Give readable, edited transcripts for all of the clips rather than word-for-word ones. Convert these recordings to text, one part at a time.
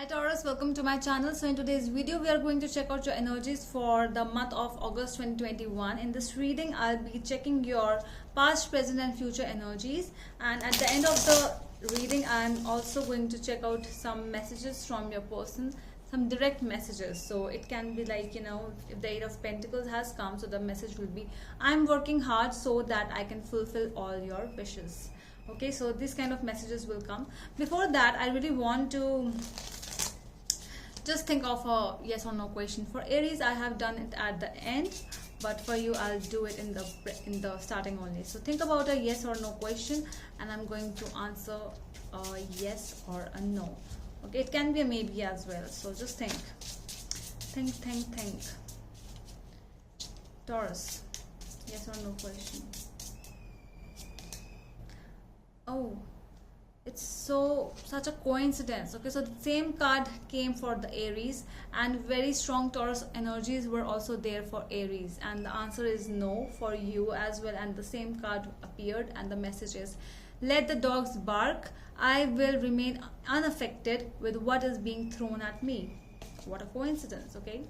Hi Taurus, welcome to my channel. So in today's video we are going to check out your energies for the month of August 2021. In this reading I'll be checking your past, present and future energies, and at the end of the reading I'm also going to check out some messages from your person, some direct messages. So it can be like, if the Eight of Pentacles has come, so the message will be, I'm working hard so that I can fulfill all your wishes. Okay, so these kind of messages will come. Before that, I really want to just think of a yes or no question. For Aries I have done it at the end, but for you I'll do it in the starting only. So think about a yes or no question and I'm going to answer a yes or a no. Okay, it can be a maybe as well. So just think. Taurus, yes or no question. Oh, it's such a coincidence. Okay, so the same card came for the Aries and very strong Taurus energies were also there for Aries, and the answer is no for you as well. And the same card appeared and the message is, let the dogs bark, I will remain unaffected with what is being thrown at me. What a coincidence. Okay,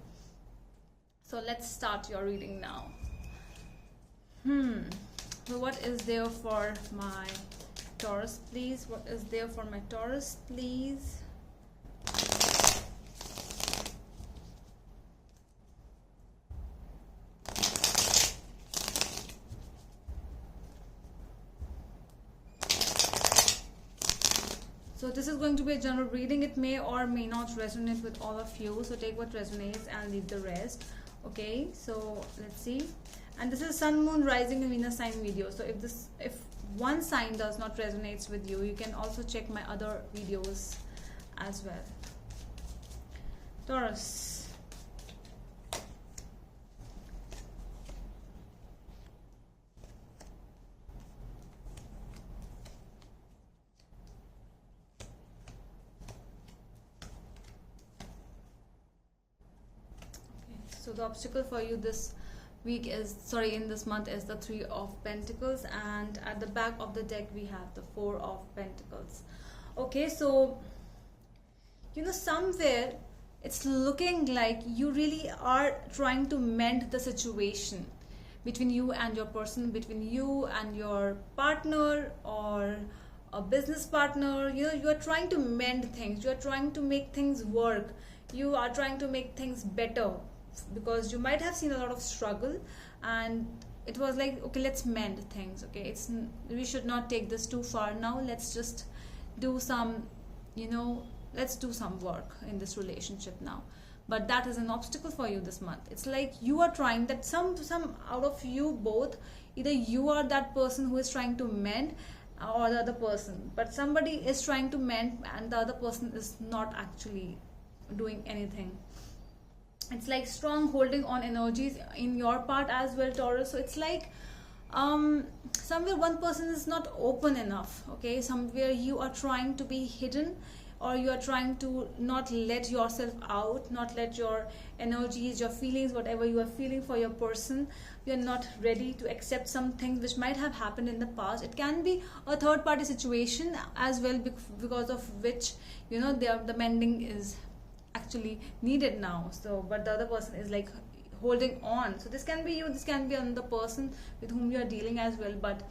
so let's start your reading now. So what is there for my Taurus, please? What is there for my Taurus, please? So this is going to be a general reading. It may or may not resonate with all of you, so take what resonates and leave the rest. Okay, so let's see. And this is Sun, Moon, Rising and Venus sign video. So if one sign does not resonate with you, you can also check my other videos as well. Taurus. Okay, so the obstacle for you this week is, in this month is the Three of Pentacles, and at the back of the deck we have the Four of Pentacles. Okay, so somewhere it's looking like you really are trying to mend the situation between you and your person, between you and your partner or a business partner. You are trying to mend things, you are trying to make things work, you are trying to make things better, because you might have seen a lot of struggle and it was like, okay, let's mend things. Okay, we should not take this too far now, let's just do some let's do some work in this relationship now. But that is an obstacle for you this month. It's like you are trying that some out of you both, either you are that person who is trying to mend or the other person, but somebody is trying to mend and the other person is not actually doing anything. It's like strong holding on energies in your part as well, Taurus. So it's like somewhere one person is not open enough. Okay, somewhere you are trying to be hidden, or you are trying to not let yourself out, not let your energies, your feelings, whatever you are feeling for your person, you are not ready to accept some things which might have happened in the past. It can be a third party situation as well, because of which the mending is actually needed now. So but the other person is like holding on. So this can be you, this can be another person with whom you are dealing as well, but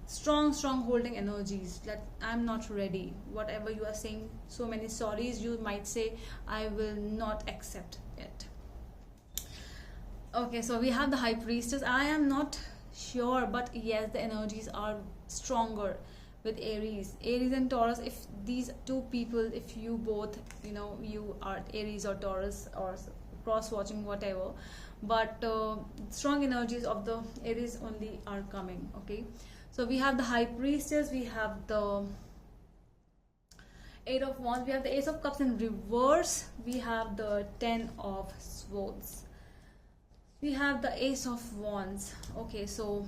strong holding energies that I'm not ready. Whatever you are saying, so many sorries, you might say, I will not accept it. Okay, so we have the High Priestess. I am not sure, but yes, the energies are stronger with Aries and Taurus. If these two people, if you both, you are Aries or Taurus or cross watching, whatever, but strong energies of the Aries only are coming. Okay, so we have the High Priestess, we have the Eight of Wands, we have the Ace of Cups in reverse, we have the Ten of Swords, we have the Ace of Wands. Okay, so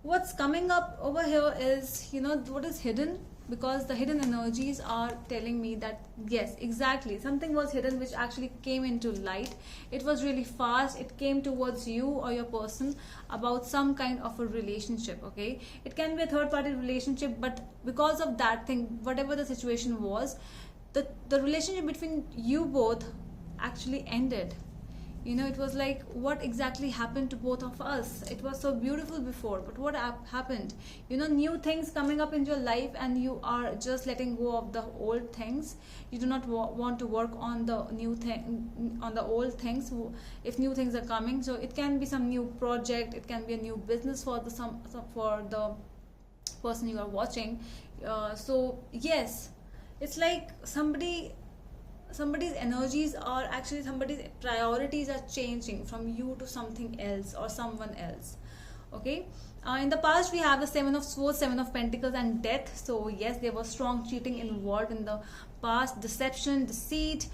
what's coming up over here is, what is hidden, because the hidden energies are telling me that yes, exactly, something was hidden which actually came into light. It was really fast, it came towards you or your person about some kind of a relationship. Okay, it can be a third party relationship, but because of that thing, whatever the situation was, the relationship between you both actually ended. It was like, what exactly happened to both of us? It was so beautiful before, but what happened? New things coming up in your life, and you are just letting go of the old things. You do not want to work on the new thing, on the old things. If new things are coming, so it can be some new project, it can be a new business for for the person you are watching. So yes, it's like somebody's energies, or actually somebody's priorities are changing from you to something else or someone else. Okay. In the past, we have the Seven of Swords, Seven of Pentacles, and Death. So yes, there was strong cheating involved in the past, deception, deceit,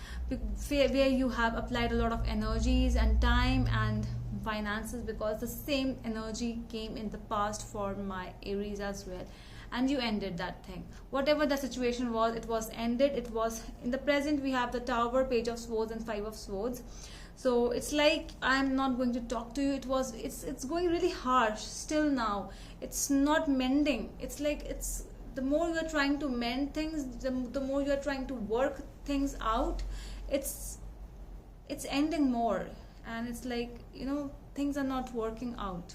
where you have applied a lot of energies and time and finances, because the same energy came in the past for my Aries as well. And you ended that thing. Whatever the situation was, it was ended. It was in the present. We have the Tower, Page of Swords, and Five of Swords. So it's like, I'm not going to talk to you. It's going really harsh still now. It's not mending. It's like, it's the more you're trying to mend things, the more you're trying to work things out, it's ending more. And it's like, things are not working out.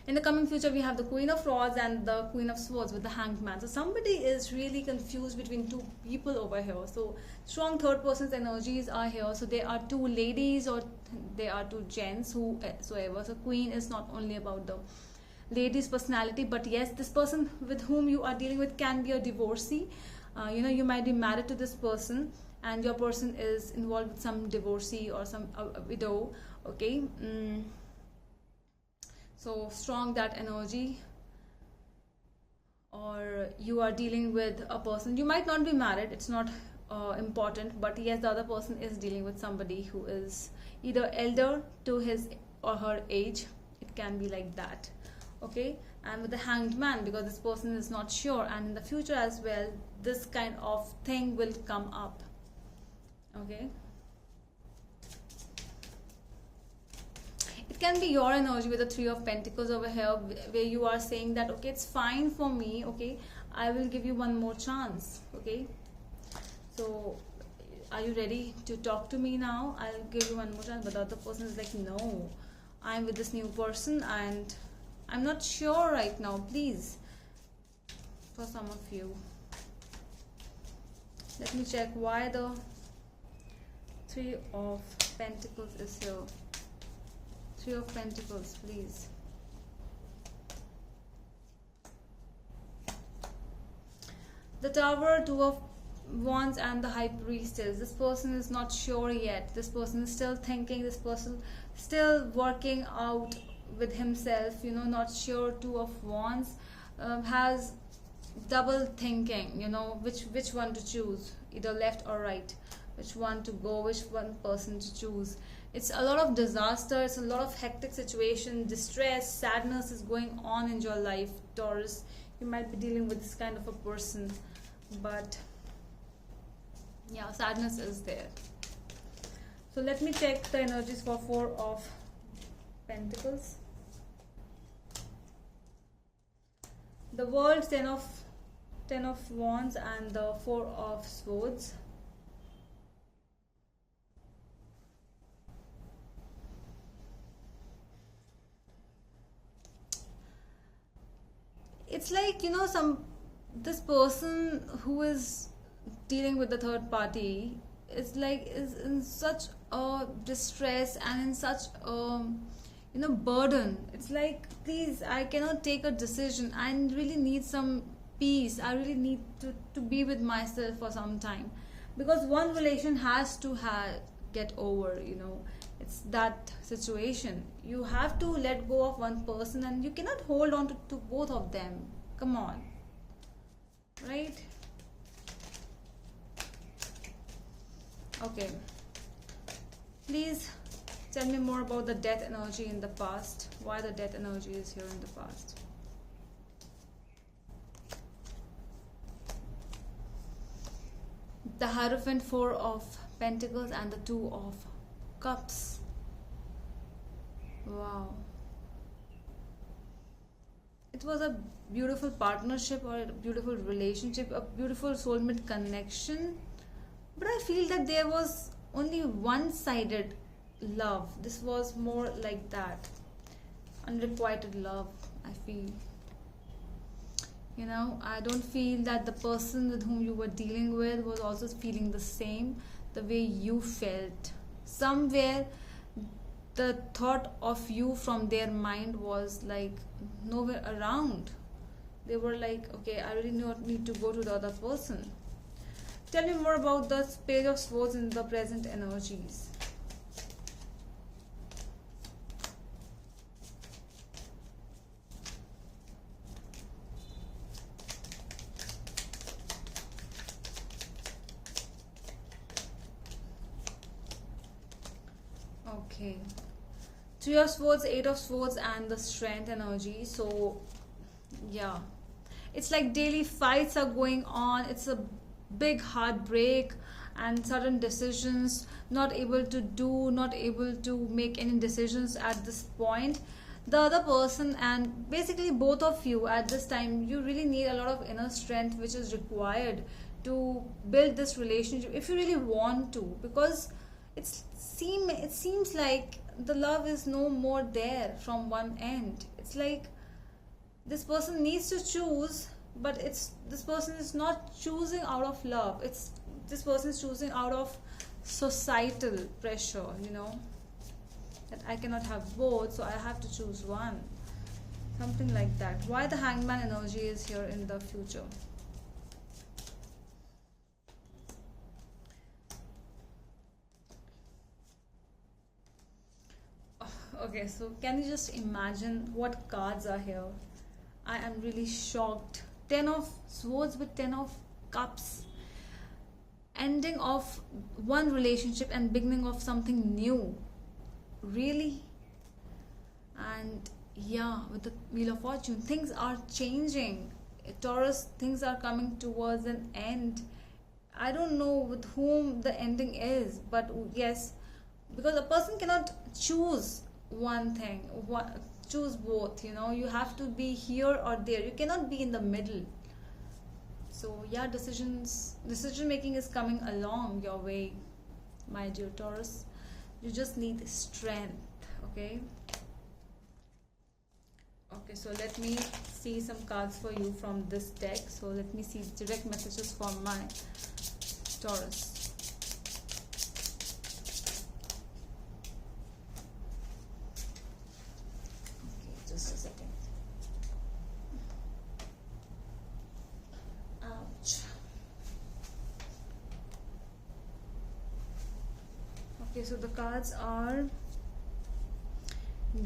In the coming future, we have the Queen of Swords and the Queen of Swords with the Hanged Man. So somebody is really confused between two people over here. So strong third person's energies are here. So there are two ladies, or there are two gents, whosoever. So Queen is not only about the lady's personality, but yes, this person with whom you are dealing with can be a divorcee. You might be married to this person, and your person is involved with some divorcee or some widow. Okay. So strong that energy. Or you are dealing with a person, you might not be married, it's not important, but yes, the other person is dealing with somebody who is either elder to his or her age. It can be like that. Okay. And with the Hanged Man, because this person is not sure, and in the future as well, this kind of thing will come up. Okay. It can be your energy with the Three of Pentacles over here, where you are saying that, okay, it's fine for me, okay, I will give you one more chance. Okay. So are you ready to talk to me now? I'll give you one more chance. But the other person is like, no, I'm with this new person and I'm not sure right now. Please, for some of you, let me check why the Three of Pentacles is here. Three of Pentacles, please. The Tower, Two of Wands, and the High Priestess. This person is not sure yet. This person is still thinking. This person still working out with himself. Not sure. Two of Wands has double thinking. Which one to choose, either left or right. Which one to go? Which one person to choose? It's a lot of disaster. It's a lot of hectic situation. Distress, sadness is going on in your life, Taurus. You might be dealing with this kind of a person, but yeah, sadness is there. So let me check the energies for Four of Pentacles. The World, Ten of Wands, and the Four of Swords. It's like, this person who is dealing with the third party is in such a distress and in such a burden. It's like, please, I cannot take a decision. I really need some peace. I really need to be with myself for some time, because one relation has to get over. It's that situation. You have to let go of one person, and you cannot hold on to both of them. Come on, right? Okay, please tell me more about the death energy in the past. Why the death energy is here in the past? The Hierophant, Four of Pentacles, and the Two of Cups. Wow. it was a beautiful partnership or a beautiful relationship, a beautiful soulmate connection, but I feel that there was only one-sided love. This was more like that, unrequited love, I feel. I don't feel that the person with whom you were dealing with was also feeling the same, the way you felt. Somewhere the thought of you from their mind was like nowhere around. They were like, okay, I really need to go to the other person. Tell me more about the Page of Swords in the present energies. Okay. Three of Swords, Eight of Swords, and the Strength energy. So, yeah. It's like daily fights are going on. It's a big heartbreak and sudden decisions. Not able to make any decisions at this point. The other person and basically both of you at this time, you really need a lot of inner strength which is required to build this relationship if you really want to, because it seems like the love is no more there from one end. It's like this person needs to choose, but this person is not choosing out of love. This person is choosing out of societal pressure, that I cannot have both, so I have to choose one. Something like that. Why the Hangman energy is here in the future? Okay, so can you just imagine what cards are here? I am really shocked. 10 of Swords with 10 of Cups. Ending of one relationship and beginning of something new. Really? And yeah, with the Wheel of Fortune, things are changing. Taurus, things are coming towards an end. I don't know with whom the ending is, but yes, because a person cannot choose one thing, choose both. You have to be here or there. You cannot be in the middle. So yeah, decision making is coming along your way, my dear Taurus. You just need strength. Okay, so let me see some cards for you from this deck. So let me see direct messages for my Taurus. Just a second. Ouch. Okay, so the cards are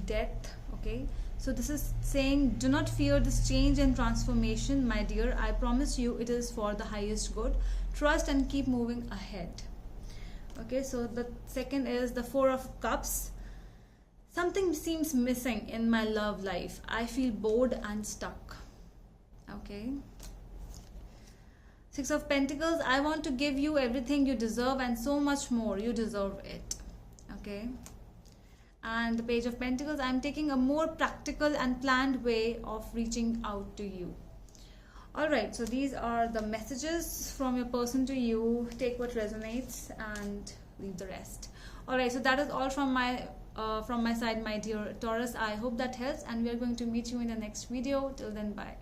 Death. Okay, so this is saying, do not fear this change and transformation, my dear. I promise you it is for the highest good. Trust and keep moving ahead. Okay, so the second is the Four of Cups. Something seems missing in my love life. I feel bored and stuck. Okay. Six of Pentacles. I want to give you everything you deserve and so much more. You deserve it. Okay. And the Page of Pentacles. I'm taking a more practical and planned way of reaching out to you. Alright, so these are the messages from your person to you. Take what resonates and leave the rest. Alright, so that is all from my side, my dear Taurus. I hope that helps, and we are going to meet you in the next video. Till then, bye.